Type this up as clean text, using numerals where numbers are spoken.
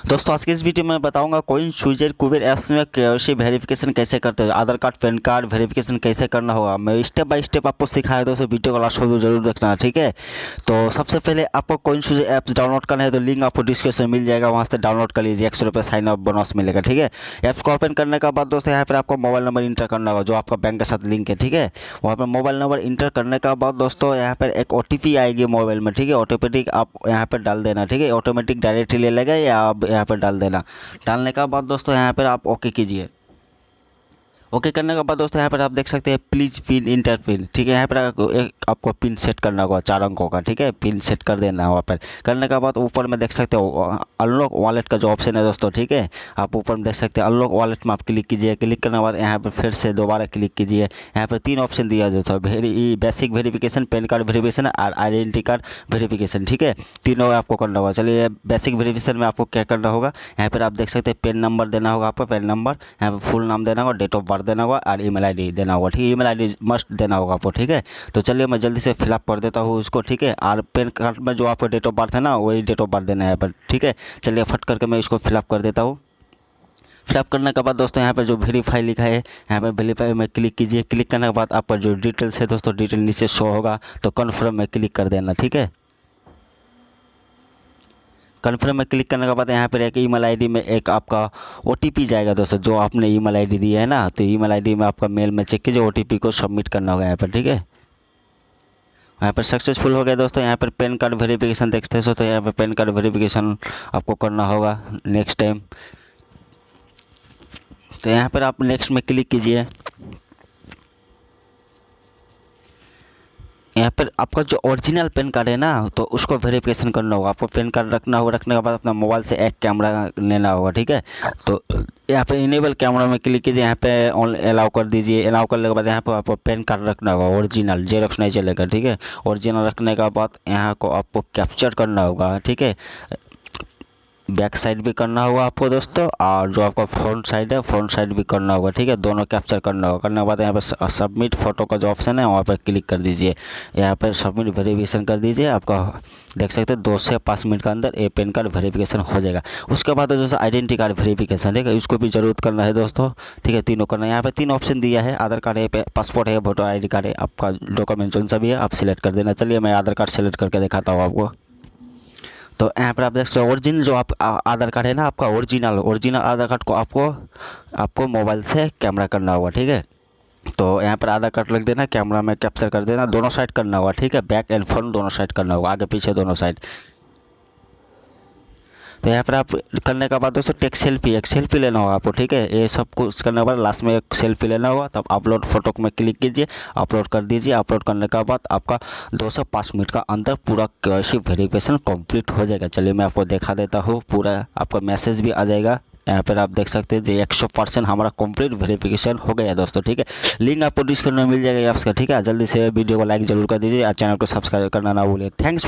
दोस्तों आज की इस वीडियो में बताऊंगा कोइनस्विच कुबेर ऐप्स में केवाईसी वेरिफिकेशन कैसे करते हैं, आधार कार्ड पैन कार्ड वेरिफिकेशन कैसे करना होगा। मैं स्टेप बाय स्टेप आपको सिखाया दोस्तों, वीडियो को लास्ट में जरूर देखना, ठीक है। तो सबसे पहले आपको कोइनस्विच ऐप्स डाउनलोड करना है तो लिंक आपको डिस्क्रिप्शन में मिल जाएगा, वहाँ से डाउनलोड कर लीजिए। 100 रुपये साइन अप बोनस मिलेगा, ठीक है। ऐप्स को ओपन करने के बाद दोस्तों यहाँ पर आपको मोबाइल नंबर इंटर करना होगा जो आपका बैंक के साथ लिंक है, ठीक है। वहाँ पर मोबाइल नंबर इंटर करने के बाद दोस्तों यहाँ पर एक OTP आएगी मोबाइल में, ठीक है। ऑटोमेटिक आप यहाँ पर डाल देना, ठीक है। ऑटोमेटिक डायरेक्टली ले लेगा या आप यहाँ पर डाल देना। डालने का बाद दोस्तों यहाँ पर आप ओके कीजिए। ओके करने के बाद दोस्तों यहाँ पर आप देख सकते हैं प्लीज़ पिन इंटर पिन, ठीक है। यहाँ पर आपको पिन सेट करना होगा 4 अंकों का, ठीक है। पिन सेट कर देना वहाँ पर। करने के बाद ऊपर में देख सकते हो अनलॉक वॉलेट का जो ऑप्शन है दोस्तों, ठीक है। आप ऊपर में देख सकते हैं अनलॉक वॉलेट में आप क्लिक कीजिए। क्लिक करने के बाद यहाँ पर फिर से दोबारा क्लिक कीजिए। यहाँ पर 3 ऑप्शन दिया दोस्तों, basic verification, pan card verification और आइडेंटिटी कार्ड वेरिफिकेशन, ठीक है। तीनों आपको करना होगा। चलिए बेसिक वेरिफिकेशन में आपको क्या करना होगा, यहाँ पर आप देख सकते हैं पेन नंबर देना होगा आपको, पेन नंबर, यहाँ पर फुल नाम देना होगा, डेट ऑफ बर्थ देना होगा और ईमेल आईडी देना होगा, ठीक है। ईमेल आईडी मस्ट देना होगा आपको, ठीक है। तो चलिए मैं जल्दी से फिलअप कर देता हूँ उसको, ठीक है। और पैन कार्ड में जो आपका डेट ऑफ बर्थ है ना, वही डेट ऑफ बर्थ देना है पर, ठीक है। चलिए फट करके मैं इसको फिलअप कर देता हूँ। फिलअप करने के बाद दोस्तों यहाँ पर जो वेरीफाई लिखा है, यहाँ पर वेरीफाई में क्लिक कीजिए। क्लिक करने के बाद आपका जो डिटेल्स है दोस्तों, डिटेल नीचे शो होगा तो कन्फर्म में क्लिक कर देना, ठीक है। कन्फर्म में क्लिक करने के बाद यहाँ पर एक ईमेल आईडी में एक आपका OTP जाएगा दोस्तों, जो आपने ईमेल आईडी दी है ना, तो ईमेल आईडी में आपका मेल में चेक कीजिए, OTP को सबमिट करना होगा यहाँ पर, ठीक है। यहाँ पर सक्सेसफुल हो गया दोस्तों। यहाँ पर पैन कार्ड वेरिफिकेशन देखते हो तो यहाँ पर पैन कार्ड वेरिफिकेशन आपको करना होगा नेक्स्ट टाइम। तो यहाँ पर आप नेक्स्ट में क्लिक कीजिए। यहाँ पर आपका जो ओरिजिनल पैन कार्ड है ना, तो उसको वेरिफिकेशन करना होगा। आपको पैन कार्ड रखना होगा, रखने के बाद अपना मोबाइल से एक कैमरा लेना होगा, ठीक है। तो यहाँ पे इनेबल कैमरा में क्लिक कीजिए, यहाँ पे अलाउ कर दीजिए। अलाउ करने के बाद यहाँ पर आपको पैन कार्ड रखना होगा ओरिजिनल, जेरॉक्स नहीं चलेगा, ठीक है। ओरिजिनल रखने के बाद यहाँ को आपको कैप्चर करना होगा, ठीक है। बैक साइड भी करना होगा आपको दोस्तों, और जो आपका फ्रंट साइड है फ्रंट साइड भी करना होगा, ठीक है। दोनों कैप्चर करना होगा। करने के बाद यहाँ पर सबमिट फ़ोटो का जो ऑप्शन है वहाँ पर क्लिक कर दीजिए। यहाँ पर सबमिट वेरिफिकेशन कर दीजिए। आपका देख सकते हैं 2 से 5 मिनट के अंदर ये पैन कार्ड वेरिफिकेशन हो जाएगा। उसके बाद दोस्तों आइडेंटिटी कार्ड वेरिफिकेशन, ठीक है, इसको भी जरूरत करना है दोस्तों, ठीक है। तीनों करना है। यहाँ पर 3 ऑप्शन दिया है, आधार कार्ड है, पासपोर्ट है, वोटर ID कार्ड है। आपका डॉक्यूमेंट जो सा भी है आप सिलेक्ट कर देना। चलिए मैं आधार कार्ड सेलेक्ट करके दिखाता हूँ आपको। तो यहाँ पर आप देख सकते हैं ओरिजिनल जो आप आधार कार्ड है ना, आपका ओरिजिनल आधार कार्ड को आपको मोबाइल से कैमरा करना होगा, ठीक है। तो यहाँ पर आधार कार्ड रख देना, कैमरा में कैप्चर कर देना, दोनों साइड करना होगा, ठीक है। बैक एंड फ्रंट दोनों साइड करना होगा, आगे पीछे दोनों साइड। तो यहाँ पर आप करने के बाद दोस्तों एक सेल्फी लेना होगा आपको, ठीक है। ये सब कुछ करने के बाद लास्ट में एक सेल्फी लेना होगा। तब अपलोड फोटो में क्लिक कीजिए, अपलोड कर दीजिए। अपलोड करने के बाद आपका 2 से 5 मिनट का अंदर पूरा KYC वेरिफिकेशन कंप्लीट हो जाएगा। चलिए मैं आपको दिखा देता हूँ, पूरा आपका मैसेज भी आ जाएगा। यहाँ पर आप देख सकते हैं 100% हमारा कंप्लीट वेरिफिकेशन हो गया दोस्तों, ठीक है। लिंक आपको डिस्क्रिप्शन में मिल जाएगा ऐप्स का, ठीक है। जल्दी से वीडियो को लाइक जरूर कर दीजिए और चैनल को सब्सक्राइब करना ना भूलिए। थैंक्स।